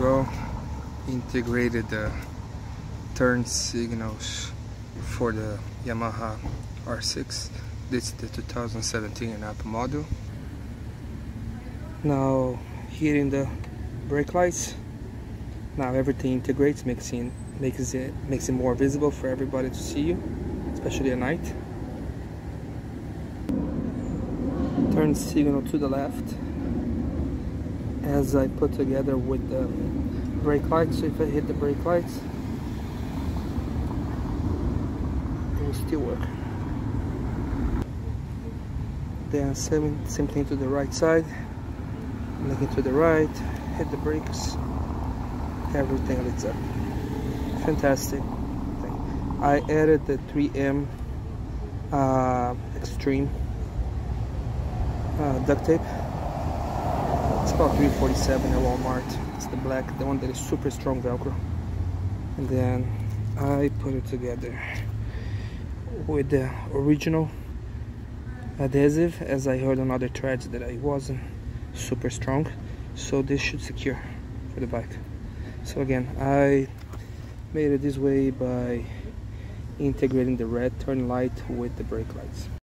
ago, integrated the turn signals for the Yamaha R6. This is the 2017 up model. Now hitting the brake lights. Now everything integrates, makes it more visible for everybody to see you, especially at night. Turn signal to the left as I put together with the brake lights. So if I hit the brake lights, it will still work. Then same thing to the right side. Looking to the right, hit the brakes, everything lights up. Fantastic thing. I added the 3M Extreme duct tape. It's about $3.47 at Walmart. It's the black, the one that is super strong Velcro. And then I put it together with the original adhesive, as I heard on other threads that I wasn't super strong, so this should secure for the bike. So again, I made it this way by integrating the red turn light with the brake lights.